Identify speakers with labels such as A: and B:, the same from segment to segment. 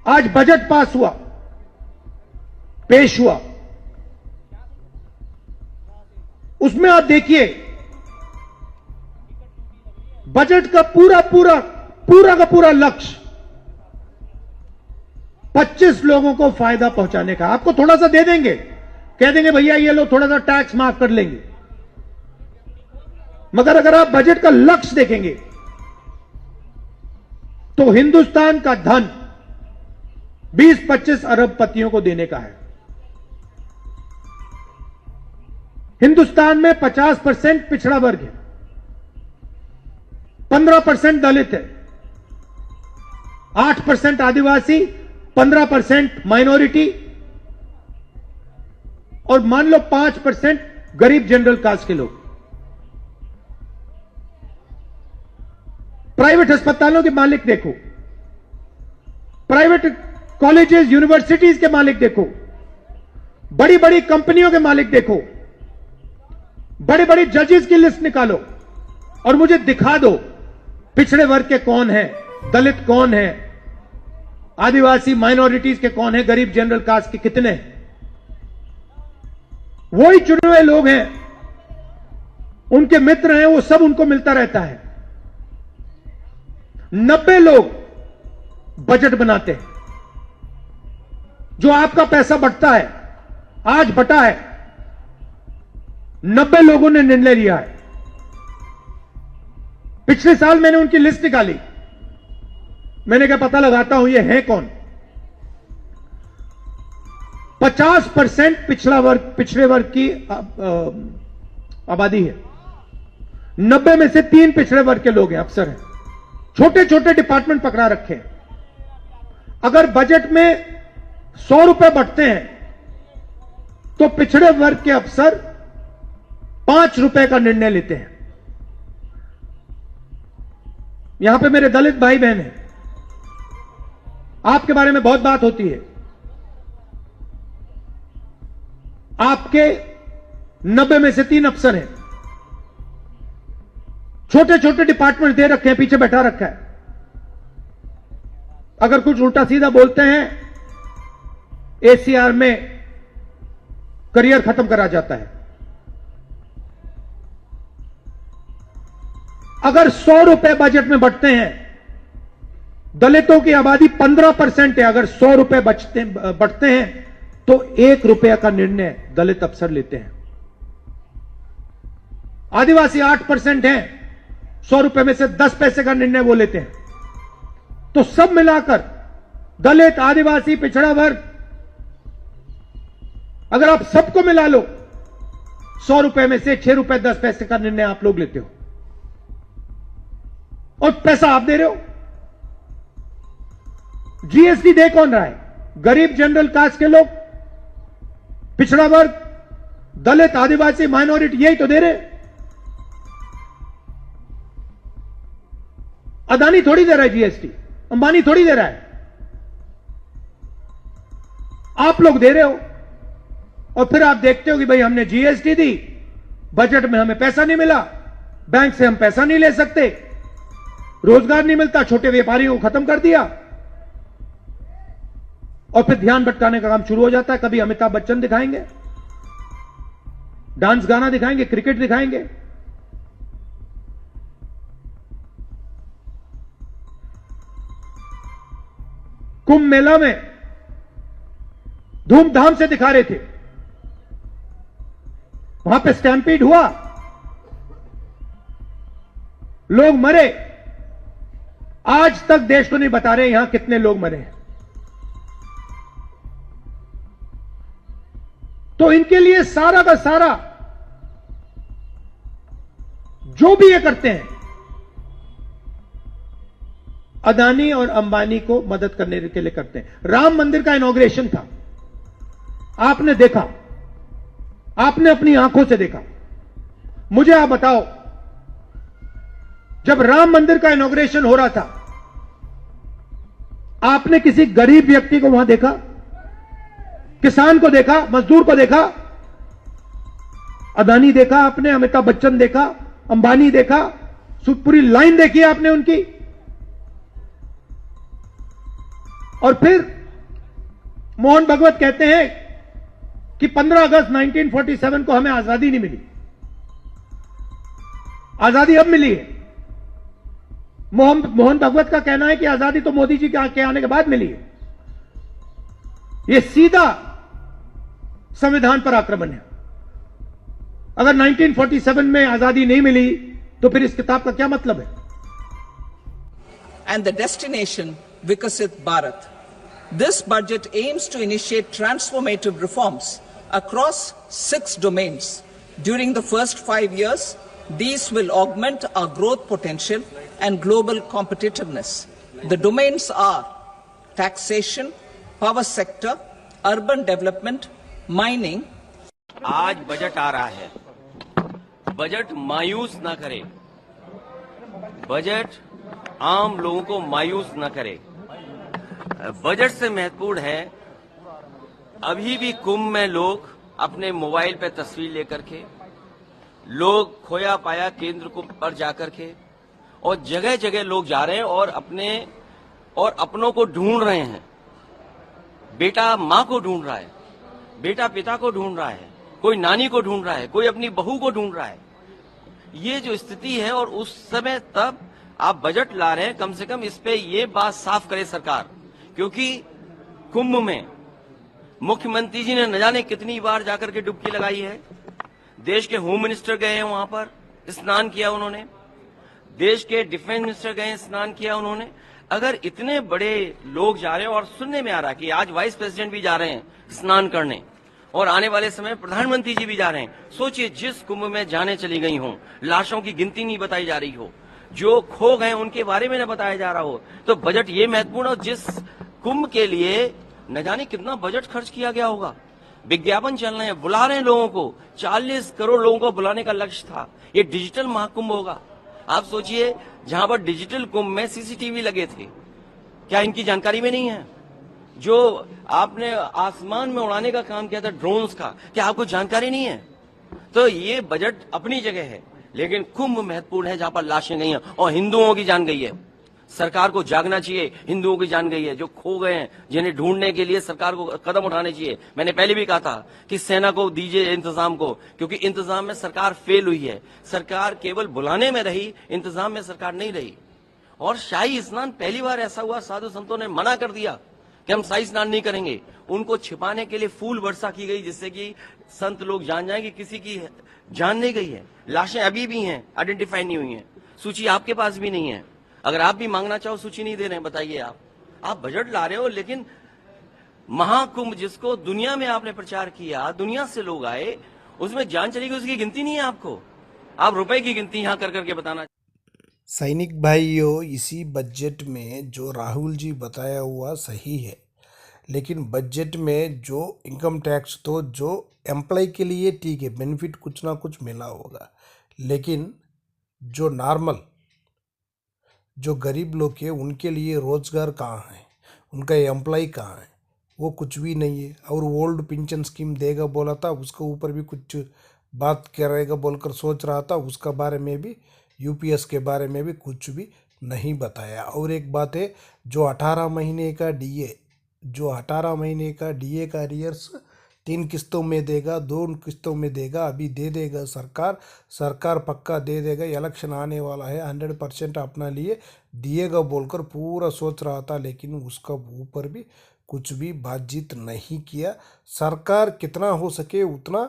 A: आज budget pass हुआ, पेश हुआ, उसमें आप देखिए बजट का पूरा का पूरा लक्ष्य 25 लोगों को फायदा पहुंचाने का। आपको थोड़ा सा दे देंगे, कह देंगे भैया ये लो थोड़ा सा टैक्स माफ कर लेंगे, मगर अगर आप बजट का लक्ष्य देखेंगे तो हिंदुस्तान का धन 20-25 अरबपतियों को देने का है। हिंदुस्तान में 50% पिछड़ा वर्ग है, 15% दलित है, 8% आदिवासी, 15% माइनॉरिटी और मान लो 5% गरीब जनरल कास्ट के लोग। प्राइवेट अस्पतालों के मालिक देखो, प्राइवेट कॉलेजेस यूनिवर्सिटीज के मालिक देखो, बड़ी बड़ी कंपनियों के मालिक देखो, बड़े बड़े जजेस की लिस्ट निकालो और मुझे दिखा दो पिछड़े वर्ग के कौन है, दलित कौन है, आदिवासी माइनॉरिटीज के कौन है, गरीब जनरल कास्ट के कितने हैं। वही चुने हुए लोग हैं, उनके मित्र हैं, वो सब उनको मिलता रहता है। 90 लोग बजट बनाते हैं, जो आपका पैसा बंटता है, आज बटा है, 90 लोगों ने निर्णय लिया है। पिछले साल मैंने उनकी लिस्ट निकाली, मैंने क्या पता लगाता हूं ये है कौन। 50% पिछड़े वर्ग की आबादी है, 90 में से 3 पिछड़े वर्ग के लोग हैं, अफसर हैं, छोटे छोटे डिपार्टमेंट पकड़ा रखे हैं। अगर बजट में 100 रुपए बंटते हैं तो पिछड़े वर्ग के अफसर 5 रुपए का निर्णय लेते हैं। यहां पे मेरे दलित भाई बहन हैं, आपके बारे में बहुत बात होती है। आपके 90 में से 3 अफसर हैं, छोटे छोटे डिपार्टमेंट दे रखे हैं, पीछे बैठा रखा है। अगर कुछ उल्टा सीधा बोलते हैं, एसीआर में करियर खत्म करा जाता है। अगर 100 रुपए बजट में बंटते हैं, दलितों की आबादी 15% है, अगर 100 रुपए बंटते हैं तो 1 रुपया का निर्णय दलित अफसर लेते हैं। आदिवासी 8% हैं, 100 रुपए में से 10 पैसे का निर्णय वो लेते हैं। तो सब मिलाकर दलित, आदिवासी, पिछड़ा वर्ग, अगर आप सबको मिला लो, 100 रुपए में से 6 रुपए 10 पैसे का निर्णय आप लोग लेते हो और पैसा आप दे रहे हो। जीएसटी दे कौन रहा है? गरीब जनरल कास्ट के लोग, पिछड़ा वर्ग, दलित, आदिवासी, माइनॉरिटी, यही तो दे रहे। अदानी थोड़ी दे रहा है जीएसटी, अंबानी थोड़ी दे रहा है, आप लोग दे रहे हो। और फिर आप देखते हो कि भाई हमने जीएसटी दी, बजट में हमें पैसा नहीं मिला, बैंक से हम पैसा नहीं ले सकते, रोजगार नहीं मिलता, छोटे व्यापारियों को खत्म कर दिया, और फिर ध्यान भटकाने का काम शुरू हो जाता है। कभी अमिताभ बच्चन दिखाएंगे, डांस गाना दिखाएंगे, क्रिकेट दिखाएंगे। कुंभ मेला में धूमधाम से दिखा रहे थे, वहां पे स्टैम्पीड हुआ, लोग मरे। आज तक देश को नहीं बता रहे यहां कितने लोग मरे हैं। तो इनके लिए सारा का सारा जो भी ये करते हैं, अदानी और अंबानी को मदद करने के लिए करते हैं। राम मंदिर का इनॉग्रेशन था, आपने देखा, आपने अपनी आंखों से देखा। मुझे आप बताओ, जब राम मंदिर का इनॉग्रेशन हो रहा था, आपने किसी गरीब व्यक्ति को वहां देखा? किसान को देखा? मजदूर को देखा? अदानी देखा आपने, अमिताभ बच्चन देखा, अंबानी देखा, पूरी लाइन देखी आपने उनकी। और फिर मोहन भगवत कहते हैं कि 15 अगस्त 1947 को हमें आजादी नहीं मिली, आजादी अब मिली है। मोहन भगवत का कहना है कि आजादी तो मोदी जी के आने के बाद मिली है। यह सीधा संविधान पर आक्रमण है। अगर 1947 में आजादी नहीं मिली तो फिर इस किताब का क्या मतलब है?
B: And the destination Vikasit Bharat. This budget aims to initiate transformative reforms across 6 domains. During the first 5 years, these will augment our growth potential and global competitiveness. The domains are taxation, power sector, urban development, mining.
C: आज budget आ रहा है, budget मायूस ना करे, budget आम लोगों को मायूस ना करे। बजट से महत्वपूर्ण है, अभी भी कुंभ में लोग अपने मोबाइल पे तस्वीर लेकर के, लोग खोया पाया केंद्र को पर जाकर के, और जगह जगह लोग जा रहे हैं और अपनों को ढूंढ रहे हैं। बेटा माँ को ढूंढ रहा है, बेटा पिता को ढूंढ रहा है, कोई नानी को ढूंढ रहा है, कोई अपनी बहू को ढूंढ रहा है। ये जो स्थिति है, और उस समय तब आप बजट ला रहे हैं, कम से कम इस पे ये बात साफ करे सरकार, क्योंकि कुंभ में मुख्यमंत्री जी ने न जाने कितनी बार जाकर के डुबकी लगाई है। देश के होम मिनिस्टर गए हैं वहां पर, स्नान किया उन्होंने, देश के डिफेंस मिनिस्टर गए, स्नान किया उन्होंने। अगर इतने बड़े लोग जा रहे हैं, और सुनने में आ रहा है कि आज वाइस प्रेसिडेंट भी जा रहे हैं स्नान करने, और आने वाले समय प्रधानमंत्री जी भी जा रहे हैं। सोचिए, जिस कुंभ में जाने चली गई हों, लाशों की गिनती नहीं बताई जा रही हो, जो खो गए उनके बारे में न बताया जा रहा हो, तो बजट ये महत्वपूर्ण हो। जिस कुंभ के लिए न जाने कितना बजट खर्च किया गया होगा, विज्ञापन चल रहे हैं, बुला रहे हैं लोगों को, 40 करोड़ लोगों को बुलाने का लक्ष्य था। ये डिजिटल महाकुंभ होगा। आप सोचिए, जहां पर डिजिटल कुंभ में सीसीटीवी लगे थे, क्या इनकी जानकारी में नहीं है? जो आपने आसमान में उड़ाने का काम किया था ड्रोन्स का, क्या आपको जानकारी नहीं है? तो ये बजट अपनी जगह है, लेकिन कुंभ महत्वपूर्ण है, जहां पर लाशें गई हैं और हिंदुओं की जान गई है। सरकार को जागना चाहिए, हिंदुओं की जान गई है, जो खो गए हैं, जिन्हें ढूंढने के लिए सरकार को कदम उठाने चाहिए। मैंने पहले भी कहा था कि सेना को दीजिए इंतजाम को, क्योंकि इंतजाम में सरकार फेल हुई है। सरकार केवल बुलाने में रही, इंतजाम में सरकार नहीं रही। और शाही स्नान, पहली बार ऐसा हुआ, साधु संतों ने मना कर दिया कि हम शाही स्नान नहीं करेंगे। उनको छिपाने के लिए फूल वर्षा की गई, जिससे कि संत लोग जान जाएं कि किसी की जान नहीं गई है। लाशें अभी भी हैं, आइडेंटिफाई नहीं हुई हैं। सूची आपके पास भी नहीं है। अगर आप भी मांगना चाहो, सूची नहीं दे रहे हैं, बताइए आप बजट ला रहे हो, लेकिन महाकुंभ जिसको दुनिया में आपने प्रचार किया, दुनिया से लोग आए, उसमें जान चली गई, उसकी गिनती नहीं है आपको। आप रुपए की गिनती यहां कर करके बताना।
D: सैनिक भाइयों, इसी बजट में जो राहुल जी बताया हुआ सही है, लेकिन बजट में जो इनकम टैक्स, तो जो एम्प्लॉय के लिए ठीक है, बेनिफिट कुछ ना कुछ मिला होगा, लेकिन जो नॉर्मल, जो गरीब लोग हैं, उनके लिए रोज़गार कहाँ है, उनका एम्प्लॉय कहाँ है, वो कुछ भी नहीं है। और ओल्ड पेंशन स्कीम देगा बोला था, उसके ऊपर भी कुछ बात करेगा बोलकर सोच रहा था, उसका बारे में भी, यूपीएस के बारे में भी कुछ भी नहीं बताया। और एक बात है, जो 18 महीने का डीए का अरियर्स 3 किस्तों में देगा, 2 किस्तों में देगा, अभी दे देगा सरकार पक्का दे देगा। इलेक्शन आने वाला है, 100% अपना लिए दिएगा बोलकर पूरा सोच रहा था, लेकिन उसका ऊपर भी कुछ भी बातचीत नहीं किया। सरकार कितना हो सके उतना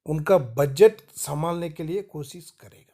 D: उनका बजट संभालने के लिए कोशिश करेगा।